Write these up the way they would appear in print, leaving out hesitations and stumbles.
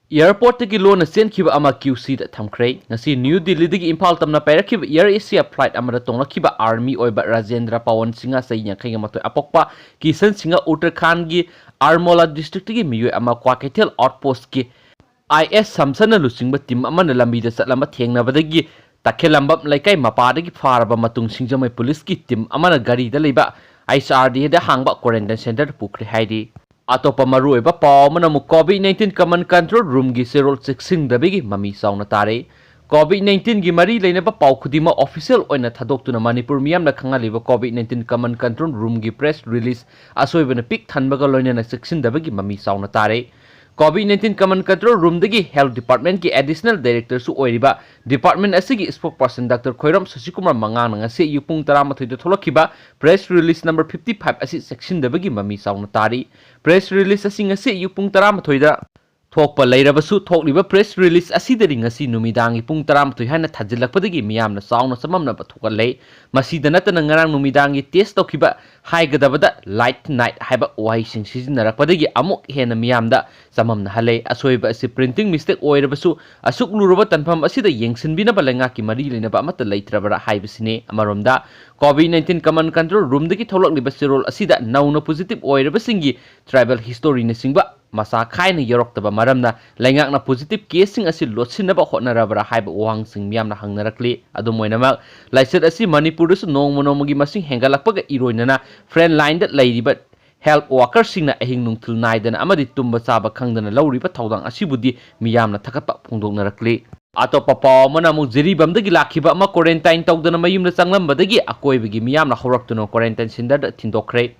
Airport ki lona sen khiba ama QC da thamkhrei ngasi New Delhi digi Imphal tamna pairakiba Air Asia flight amada tonglakiba army oiba Rajendra Pawan Singa sainga khinga matoi apokpa Kisan Singa Uttarakhand gi Armola district gi miyoi ama Kwaketel outpost ki IS Samsana lusingba team amana lambi da satlama thengnabadagi takhelambam laikai mapadagi faraba matung singjamai police ki team amana gari da leiba ISRD da hangba quarantine center pukri haidi Atopa Maru oiba paw manamu COVID-19 command control room gi serol sexing dabigi mami sauna tare COVID-19 gi mari leinaba paw khudima official oina thadok Manipur miyamna khangaliba COVID-19 command control room gi press release asoibana pic thanbaga loina sexing dabigi mami sauna tare COVID-19 command control room dagi health department ki additional director su oiriba department asigi spokesperson Dr. Khoiram Sasikumar Mangang ngasi yupung 13 da tholokiba press release number 55 asi section dabagi mami sauna tari press release asi ngasi yupung 13 da thokpa leirabasu thokliba press release asidari ngasi numidangi pung 13 haina thajilakpadagi miyamna sauna samamna pathukalei masida natana ngarang numidangi test tokhiba haigadabada light night haiba wai sing sizinnarakpadagi amuk hena miyamda samamna halei asoiba asi printing mistake oirabasu asuk luraba tanfam asida yengsinbinaba lengaki mari leinaba amata leitrabara haibasine amaromda COVID-19 command control room dagi tholakliba sirol asida nauna positive oirabasingi tribal history na singba masa khaina yorokta maramna laingakna positive case sing asi lotsinaba hotnarabara haiba wang sing miyamna hangnarakli adumoinamak laiset asi Manipur su nongmonomogi masing hengalakpaga iroinana friend line that lairiba health worker singna ahing nungthil naidana amadi tumba chaba khangdana lauriba thaudang asibudi miyamna thakatpa phongdoknarakli atopa paw manamu jiribamdagi lakhiba ama quarantine tawdana mayumna changlambadagi akoibagi miyamna horaktuna quarantine center da thindokre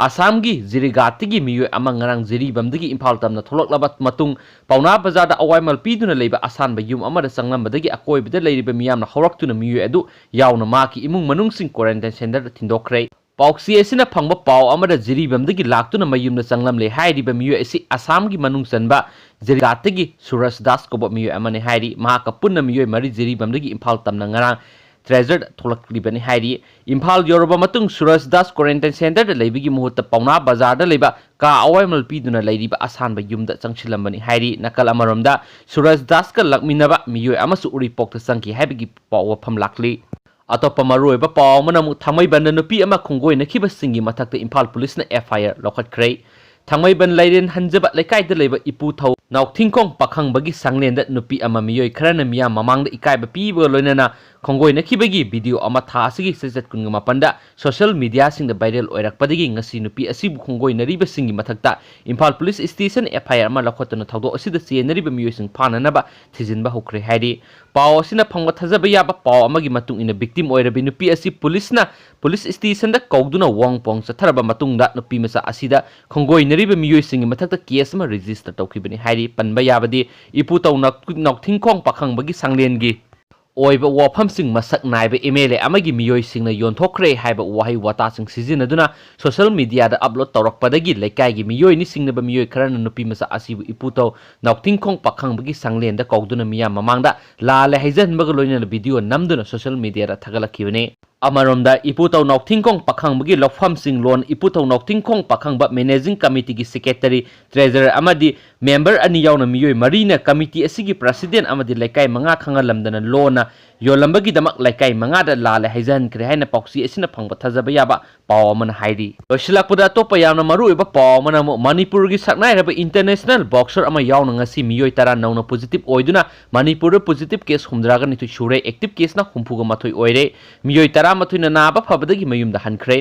Assam gi Zirigati miyoi ama ngarang Jiribamdagi Imphal tamna tholoklaba matung pauna bazar da awaimal piduna leiba asan ba yum amada sanglambadagi akoibida leiriba miyamna horaktuna miyoi adu yauna maki imung manungsing quarantine center da thindokre Pauksi asina phangba paw amada Jiribamdagi laktuna mayumna sanglamle hairiba miyoi asi Assam gi manung sanba Zirigati Suras Das koba miyoi amane hairi mahaka punna miyoi mari Jiribamdagi Imphal tamna ngarang treasured tholakliba ni hairi Imphal Yoruba matung Suras Das quarantine center da leibigi muhutta pauna bazar da leiba ka awaimal piduna leiriba asanba yumda changchilambani hairi nakal amaromda Suras Das ka lakminaba miyoi amasu uripok ta sangki haibigi pawa phamlakli atopa maroiba paw manamu thamaiban nupi ama khongoi na khiba singi mathakta Imphal police na FIR lokhatkrei thamaiban lairen hanjaba lekai da leiba ipu thau naukthingkong pakhangbagi sanglenda nupi ama miyoi kharana miyam mamangda ikaiba piba loinana khongoi na khibagi video ama tha asigi sejat kunga mapanda social media singda viral oirakpadagi ngasi nupi asibu khongoi nariba singi mathakta Imphal police station FIR ama lakhotana thawdo asida chenariba miyoi sing phananaba thijinba hokre hairi paw asina phangba thajaba yaba paw amagi matung ina victim oirabi nupi asi police station da kauduna wangpong satharaba matungda nupi masa asida khongoi nariba miyoi singi mathakta case ma register tawkhibani hairi panba yabadi ipu taw naukthingkong pakhangbagi sanglengi oiba wafam sing masak naiba MLA amagi miyoi singna yonthokre haiba wahai wata sing sizinaduna social media da upload tawrakpadagi lekai gi miyoi ni singnaba miyoi kharana nupi masa asibu iputo naukthingkong pakhangbagi sanglen da kauduna miyam mamangda lale haijanbaga loina video namduna social media da thagalakibane amaromda iputo naukthingkong pakhangbagi lofam sing loan iputo naukthingkong pakhangba managing committee gi secretary treasurer amadi member ani yauna miyoi marina committee asigi president amadi lekai manga khangalamdana lona yolambagi damak laikai mangada lale haijan kre haina pauksi asina phangba thajaba yaba paw man hairi losilakpada topa yamna maru eba paw mana Manipur gi saknairaba international boxer ama yauna ngasi miyoi tara nauna positive oiduna Manipur positive case humdraga nitu shure active case na humpuga mathoi oire miyoi tara mathuina naba phabadagi mayumda hankhre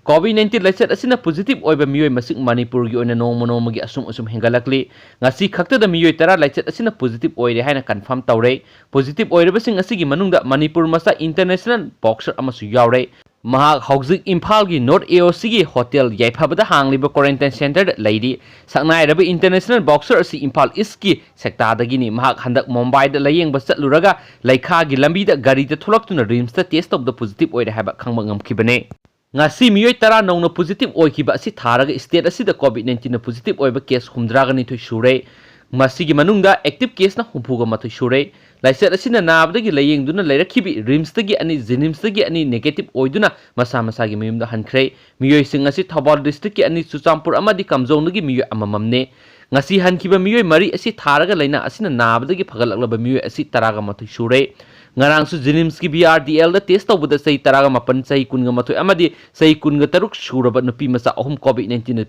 COVID-19 laiset asina positive oiba miyoi masik Manipur gi oina nongmono magi asum hengalakli ngasi khakta da miyoi tara laiset asina positive oire haina confirm tawre positive oire basing asigi manungda Manipur masa international boxer amasu yaure mahak hauzik Imphal gi North AOC gi hotel yaiphabada hangliba quarantine center da laidi saknairaba international boxer asi Imphal East gi sekta dagini mahak handak Mumbai da layeng basat luraga laikha gi lambi da gari da tholaktuna rims da test of the positive oire haba khangba ngamkhibane ngasi miyoi tara nongna positive oikiba asi tharaga state asida COVID-19 na positive oiba case humdraga ni thu shure masigi manungda active case na humpuga mathu shure laiset asina nabdagi layengduna lairakhibi rims tagi ani jenims tagi ani negative oiduna masa gi miyumda hankhre miyoi sing asi Thobal district ki ani Chuchampur amadi Kamjong gi miyoi amamamne ngasi hankiba miyoi mari asi tharaga laina asina nabadagi phagalaklaba miyoi asi taraga mathoi sure ngarang su jenims ki BRDL da test tawbada sei taraga mapan sei kunga mathoi amadi sei kunga taruk suraba nupi masa ahum COVID-19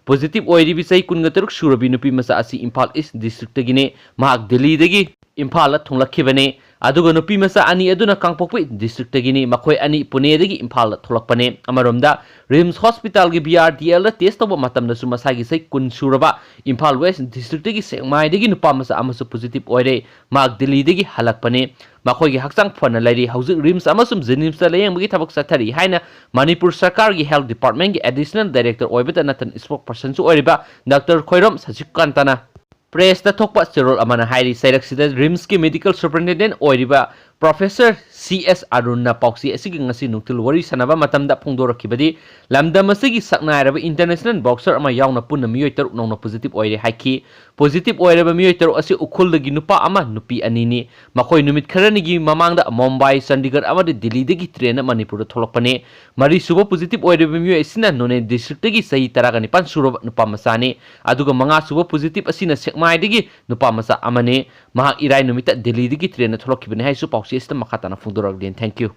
positive oire bi sei kunga taruk surabi nupi masa asi Imphal East district tagine mahak Delhi dagi Imphal la thonglakibane aduga nupi masa ani aduna Kangpokpi district tagini makhoi ani Pune dagi Imphal la tholakpane amaromda Rims Hospital gi BRDL da test tawba matamda su masagi sei kun suraba Imphal West district tagi Sengmai dagi nupa masa amasu positive oire mahak Delhi dagi halakpane makhoi gi hakchang phana lairi hauzik Rims amasum Jenims da layang bagi thabak sathari haina Manipur Sarkar gi Health Department gi Additional Director oibata natan spokesperson su oiriba Dr. Khoirom Sajikantana Press da thokpa cherol amana hairi sairak Rims ki Medical Superintendent oiriba Professor CS Aruna Pauksi asigi ngasi nuktil wari sanaba matamda phongdorakibadi lamdam asigi saknairaba international boxer ama yauna punna miyoi taruk nongna positive oire haiki positive oireba miyoi taruk asi ukhuldagi nupa ama nupi anini makhoi numit kharanigi mamangda Mumbai Chandigarh amadi Delhi dagi train Manipur tholokpane mari suba positive oireba miyoi asina None district dagi sahi taraga nipan suroba nupa masane aduga manga suba positive asina Sekmai dagi nupa masa amane mahak irai numita Delhi dagi train tholokibane haisu Pauksi esta makatana phongdorak den. Thank you.